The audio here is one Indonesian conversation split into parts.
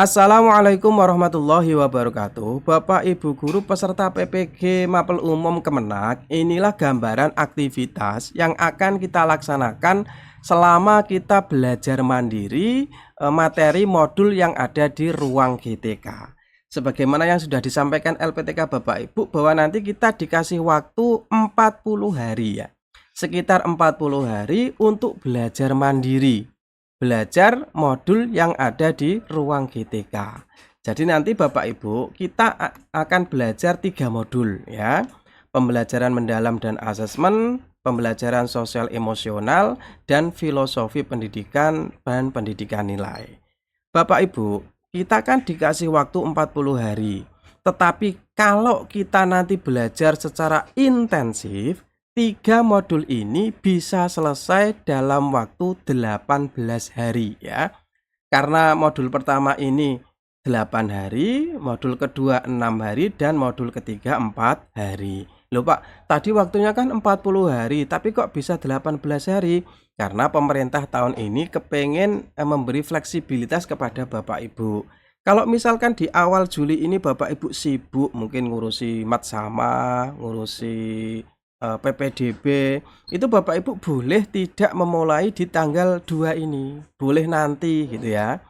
Assalamualaikum warahmatullahi wabarakatuh. Bapak Ibu guru peserta PPG Mapel Umum Kemenak, inilah gambaran aktivitas yang akan kita laksanakan selama kita belajar mandiri materi modul yang ada di ruang GTK. Sebagaimana yang sudah disampaikan LPTK Bapak Ibu bahwa nanti kita dikasih waktu 40 hari ya. Sekitar 40 hari untuk belajar mandiri, belajar modul yang ada di ruang GTK. Jadi nanti Bapak Ibu kita akan belajar 3 modul ya. Pembelajaran mendalam dan asesmen, pembelajaran sosial emosional, dan filosofi pendidikan dan pendidikan nilai. Bapak Ibu, kita kan dikasih waktu 40 hari. Tetapi kalau kita nanti belajar secara intensif, 3 modul ini bisa selesai dalam waktu 18 hari ya. Karena modul pertama ini 8 hari, modul kedua 6 hari, dan modul ketiga 4 hari. Loh Pak, tadi waktunya kan 40 hari, tapi kok bisa 18 hari? Karena pemerintah tahun ini kepengen memberi fleksibilitas kepada Bapak Ibu. Kalau misalkan di awal Juli ini Bapak Ibu sibuk mungkin ngurusi matsama, ngurusi PPDB, itu Bapak Ibu boleh tidak memulai di tanggal 2 ini, boleh nanti gitu ya.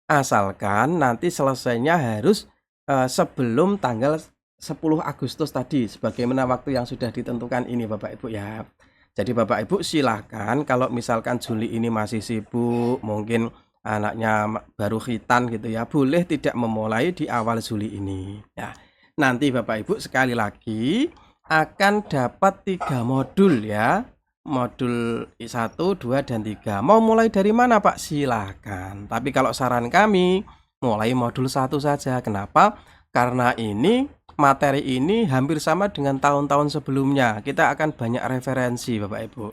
Asalkan nanti selesainya harus sebelum tanggal 10 Agustus tadi, sebagaimana waktu yang sudah ditentukan ini Bapak Ibu ya. Jadi Bapak Ibu silahkan kalau misalkan Juli ini masih sibuk, mungkin anaknya baru khitan gitu ya, boleh tidak memulai di awal Juli ini ya. Nanti Bapak Ibu sekali lagi akan dapat 3 modul ya. Modul 1, 2, dan 3. Mau mulai dari mana Pak? Silakan. Tapi kalau saran kami, mulai modul 1 saja. Kenapa? Karena ini materi ini hampir sama dengan tahun-tahun sebelumnya. Kita akan banyak referensi Bapak Ibu.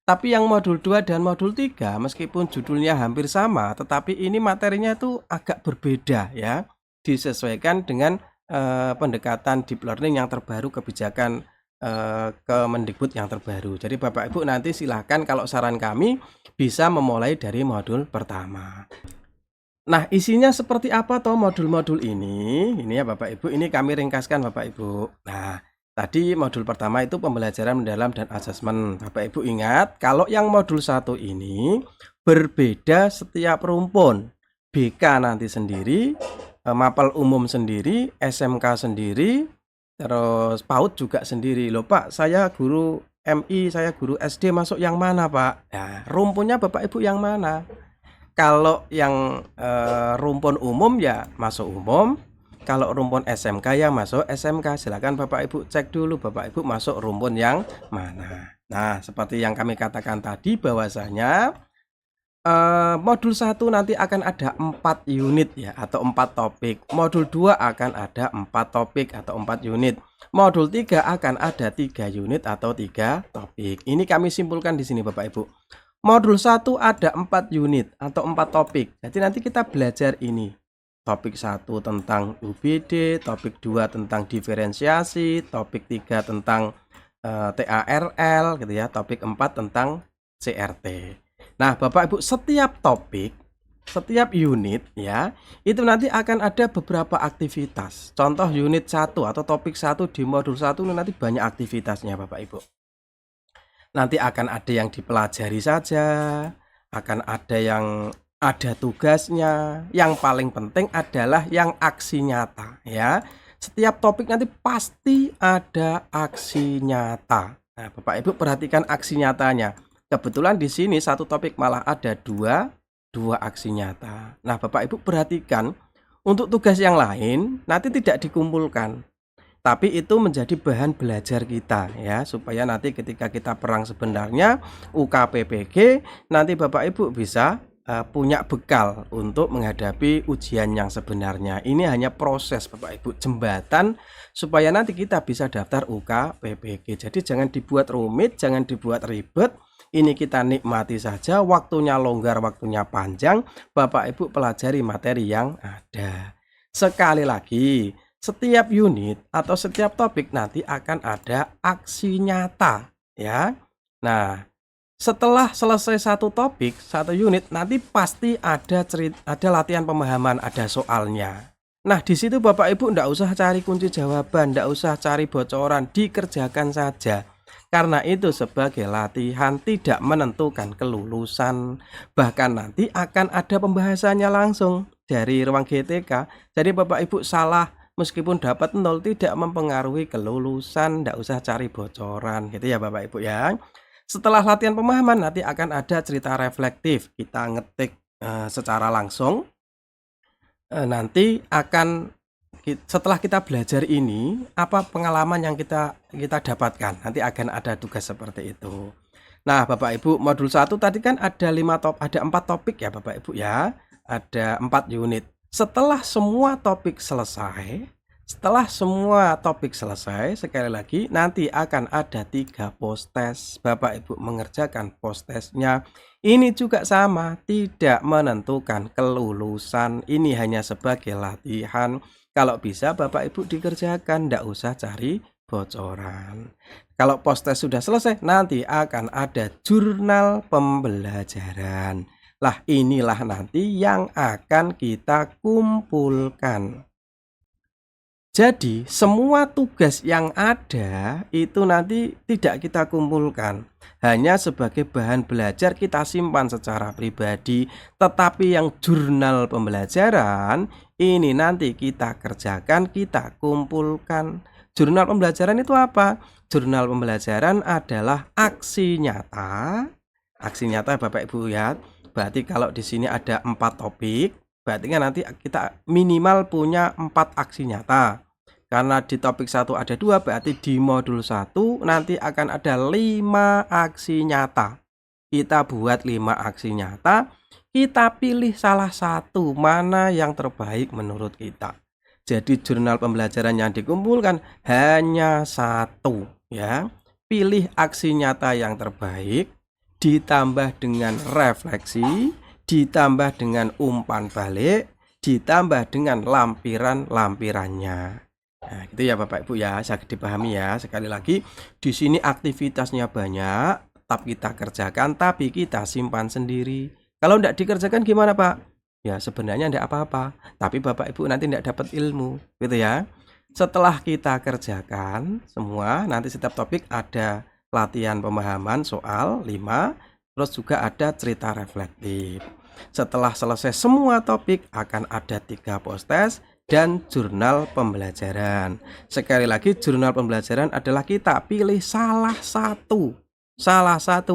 Tapi yang modul 2 dan modul 3 meskipun judulnya hampir sama, tetapi ini materinya itu agak berbeda ya. Disesuaikan dengan pendekatan deep learning yang terbaru, kebijakan Kemendikbud yang terbaru. Jadi Bapak Ibu nanti silahkan kalau saran kami bisa memulai dari modul pertama. Nah, isinya seperti apa toh modul-modul ini? Ini ya Bapak Ibu, ini kami ringkaskan Bapak Ibu. Nah, tadi modul pertama itu pembelajaran mendalam dan asesmen. Bapak Ibu ingat, kalau yang modul 1 ini berbeda setiap rumpun. BK nanti sendiri, Mapel umum sendiri, SMK sendiri, terus PAUD juga sendiri. Loh Pak, saya guru MI, saya guru SD masuk yang mana Pak? Nah, rumpunnya Bapak Ibu yang mana? Kalau yang rumpun umum ya masuk umum. Kalau rumpun SMK ya masuk SMK. Silakan Bapak Ibu cek dulu Bapak Ibu masuk rumpun yang mana. Nah, seperti yang kami katakan tadi bahwasanya modul 1 nanti akan ada 4 unit ya atau 4 topik. Modul 2 akan ada 4 topik atau 4 unit. Modul 3 akan ada 3 unit atau 3 topik. Ini kami simpulkan di sini Bapak Ibu. Modul 1 ada 4 unit atau 4 topik. Jadi nanti kita belajar ini. Topik 1 tentang UBD, topik 2 tentang diferensiasi, topik 3 tentang TARL gitu ya, topik 4 tentang CRT. Nah, Bapak Ibu, setiap topik, setiap unit ya, itu nanti akan ada beberapa aktivitas. Contoh unit 1 atau topik 1 di modul 1 nanti banyak aktivitasnya Bapak Ibu. Nanti akan ada yang dipelajari saja, akan ada yang ada tugasnya. Yang paling penting adalah yang aksi nyata ya. Setiap topik nanti pasti ada aksi nyata. Nah, Bapak Ibu perhatikan aksi nyatanya. Kebetulan di sini satu topik malah ada dua aksi nyata. Nah, Bapak Ibu perhatikan untuk tugas yang lain nanti tidak dikumpulkan. Tapi itu menjadi bahan belajar kita ya, supaya nanti ketika kita perang sebenarnya UKPPG nanti Bapak Ibu bisa punya bekal untuk menghadapi ujian yang sebenarnya. Ini hanya proses Bapak Ibu, jembatan supaya nanti kita bisa daftar UKPPG. Jadi jangan dibuat rumit, jangan dibuat ribet. Ini kita nikmati saja, waktunya longgar, waktunya panjang. Bapak Ibu pelajari materi yang ada. Sekali lagi, setiap unit atau setiap topik nanti akan ada aksi nyata ya. Nah, Setelah selesai satu topik, satu unit, nanti pasti ada latihan pemahaman, ada soalnya. Nah, di situ Bapak Ibu ndak usah cari kunci jawaban, ndak usah cari bocoran, dikerjakan saja. Karena itu sebagai latihan tidak menentukan kelulusan. Bahkan nanti akan ada pembahasannya langsung dari ruang GTK. Jadi Bapak Ibu salah meskipun dapat 0 tidak mempengaruhi kelulusan, ndak usah cari bocoran gitu ya Bapak Ibu ya. Setelah latihan pemahaman nanti akan ada cerita reflektif. Kita ngetik secara langsung. Nanti akan setelah kita belajar ini, apa pengalaman yang kita dapatkan? Nanti akan ada tugas seperti itu. Nah, Bapak Ibu, modul 1 tadi kan ada 4 topik ya Bapak Ibu ya. Ada 4 unit. Setelah semua topik selesai, sekali lagi nanti akan ada 3 post-test. Bapak Ibu mengerjakan post-testnya. Ini juga sama, tidak menentukan kelulusan. Ini hanya sebagai latihan. Kalau bisa Bapak Ibu dikerjakan, tidak usah cari bocoran. Kalau post-test sudah selesai, nanti akan ada jurnal pembelajaran. Lah, inilah nanti yang akan kita kumpulkan. Jadi, semua tugas yang ada itu nanti tidak kita kumpulkan. Hanya sebagai bahan belajar kita simpan secara pribadi. Tetapi yang jurnal pembelajaran, ini nanti kita kerjakan, kita kumpulkan. Jurnal pembelajaran itu apa? Jurnal pembelajaran adalah aksi nyata. Aksi nyata Bapak Ibu ya. Berarti kalau di sini ada 4 topik. Berarti kan nanti kita minimal punya 4 aksi nyata. Karena di topik 1 ada 2, berarti di modul 1 nanti akan ada 5 aksi nyata. Kita buat 5 aksi nyata, kita pilih salah satu mana yang terbaik menurut kita. Jadi jurnal pembelajaran yang dikumpulkan hanya 1 ya. Pilih aksi nyata yang terbaik, ditambah dengan refleksi, ditambah dengan umpan balik, ditambah dengan lampiran-lampirannya. Nah, gitu ya Bapak Ibu ya, saya dipahami ya. Sekali lagi, di sini aktivitasnya banyak, tetap kita kerjakan, tapi kita simpan sendiri. Kalau tidak dikerjakan gimana Pak? Ya sebenarnya tidak apa-apa, tapi Bapak Ibu nanti tidak dapat ilmu, gitu ya. Setelah kita kerjakan semua, nanti setiap topik ada latihan pemahaman soal 5, terus juga ada cerita reflektif. Setelah selesai semua topik akan ada 3 post-test dan jurnal pembelajaran. Sekali lagi, jurnal pembelajaran adalah kita pilih salah satu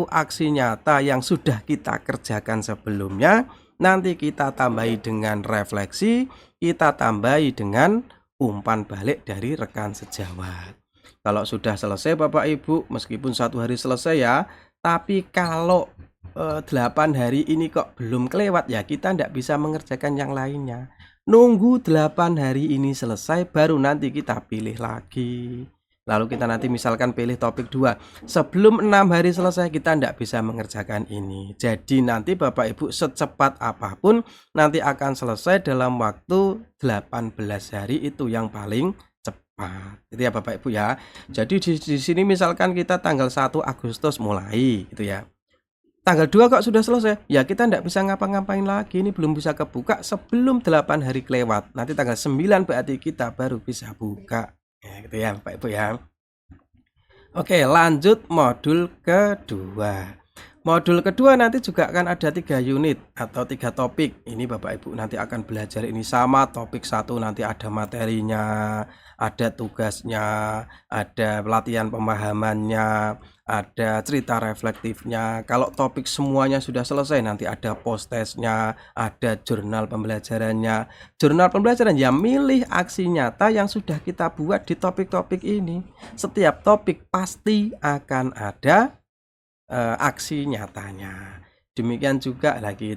aksi nyata yang sudah kita kerjakan sebelumnya. Nanti kita tambahi dengan refleksi, kita tambahi dengan umpan balik dari rekan sejawat. Kalau sudah selesai Bapak Ibu, meskipun 1 hari selesai ya, tapi kalau 8 hari ini kok belum kelewat ya, kita tidak bisa mengerjakan yang lainnya. Nunggu 8 hari ini selesai, baru nanti kita pilih lagi. Lalu kita nanti misalkan pilih topik 2. Sebelum 6 hari selesai kita tidak bisa mengerjakan ini. Jadi nanti Bapak Ibu secepat apapun nanti akan selesai dalam waktu 18 hari itu yang paling cepat. Itu ya Bapak Ibu ya. Jadi di sini misalkan kita tanggal 1 Agustus mulai gitu ya. Tanggal 2 kok sudah selesai? Ya kita tidak bisa ngapa-ngapain lagi. Ini belum bisa kebuka sebelum 8 hari kelewat. Nanti tanggal 9 berarti kita baru bisa buka. Ya, gitu ya Bapak Ibu ya. Oke, lanjut modul kedua. Modul kedua nanti juga akan ada 3 unit atau 3 topik. Ini Bapak Ibu nanti akan belajar ini sama. Topik 1 nanti ada materinya, ada tugasnya, ada pelatihan pemahamannya, ada cerita reflektifnya. Kalau topik semuanya sudah selesai nanti ada post-testnya, ada jurnal pembelajarannya. Jurnal pembelajaran ya milih aksi nyata yang sudah kita buat di topik-topik ini. Setiap topik pasti akan ada aksi nyatanya. Demikian juga lagi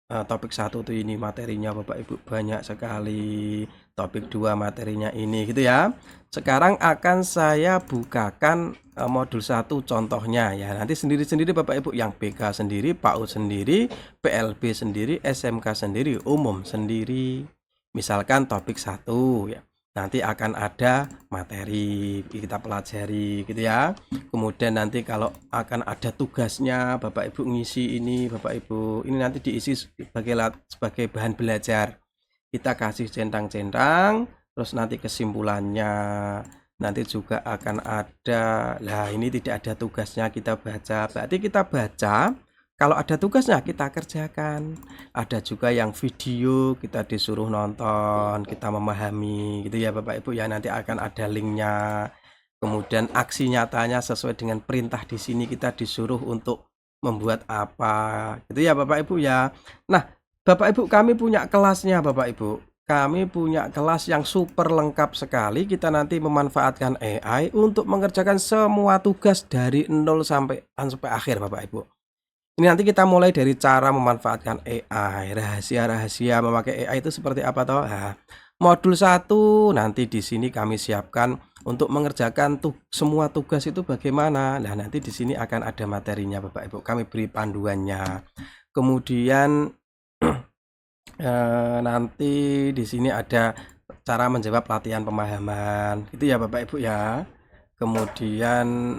topik 1 tuh ini materinya Bapak Ibu banyak sekali. Topik 2 materinya ini gitu ya. Sekarang akan saya bukakan modul 1 contohnya ya. Nanti sendiri-sendiri Bapak Ibu, yang BK sendiri, PAUD sendiri, PLB sendiri, SMK sendiri, umum sendiri. Misalkan topik 1 ya. nanti akan ada materi kita pelajari gitu ya. Kemudian nanti kalau akan ada tugasnya Bapak Ibu ngisi ini, Bapak Ibu ini nanti diisi sebagai bahan belajar. Kita kasih centang-centang, terus nanti kesimpulannya nanti juga akan ada. Lah ini tidak ada tugasnya, kita baca. Berarti kita baca, kalau ada tugasnya kita kerjakan. Ada juga yang video kita disuruh nonton, kita memahami gitu ya Bapak Ibu ya. Nanti akan ada linknya. Kemudian aksi nyatanya sesuai dengan perintah di sini kita disuruh untuk membuat apa gitu ya Bapak Ibu ya. Nah, Bapak Ibu kami punya kelasnya Bapak Ibu. Kami punya kelas yang super lengkap sekali. Kita nanti memanfaatkan AI untuk mengerjakan semua tugas dari 0 sampai akhir Bapak Ibu. Ini nanti kita mulai dari cara memanfaatkan AI, rahasia-rahasia memakai AI itu seperti apa toh? Nah, modul 1 nanti di sini kami siapkan untuk mengerjakan semua tugas itu bagaimana. Nah, nanti di sini akan ada materinya Bapak Ibu. Kami beri panduannya. Kemudian nanti di sini ada cara menjawab latihan pemahaman, gitu ya Bapak Ibu ya. Kemudian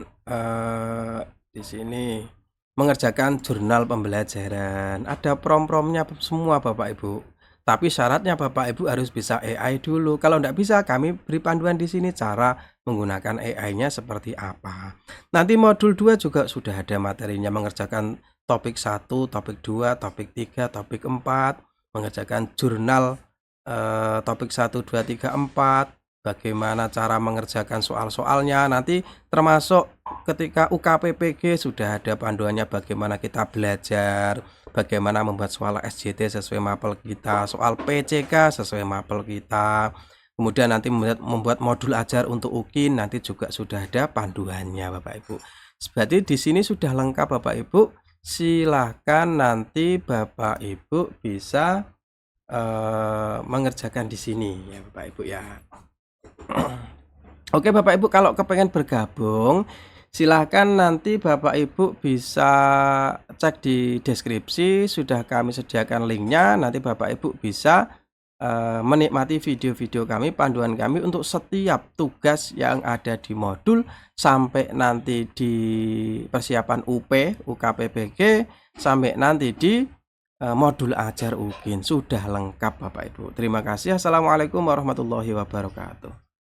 di sini mengerjakan jurnal pembelajaran, ada prom-promnya semua Bapak Ibu. Tapi syaratnya Bapak Ibu harus bisa AI dulu. Kalau tidak bisa, kami beri panduan di sini cara menggunakan AI-nya seperti apa. Nanti modul 2 juga sudah ada materinya, mengerjakan topik 1, topik 2, topik 3, topik 4. Mengerjakan jurnal topik 1, 2, 3, 4, bagaimana cara mengerjakan soal-soalnya. Nanti termasuk ketika UKPPG sudah ada panduannya bagaimana kita belajar, bagaimana membuat soal SJT sesuai mapel kita, soal PCK sesuai mapel kita. Kemudian nanti membuat modul ajar untuk UKIN, nanti juga sudah ada panduannya Bapak Ibu. Berarti di sini sudah lengkap Bapak Ibu. Silahkan nanti Bapak Ibu bisa mengerjakan di sini ya Bapak Ibu ya. Oke Bapak Ibu, kalau kepengen bergabung silahkan nanti Bapak Ibu bisa cek di deskripsi, sudah kami sediakan linknya. Nanti Bapak Ibu bisa menikmati video-video kami, panduan kami untuk setiap tugas yang ada di modul sampai nanti di persiapan UKPPG sampai nanti di modul ajar UKIN. Sudah lengkap Bapak Ibu. Terima kasih. Assalamualaikum warahmatullahi wabarakatuh.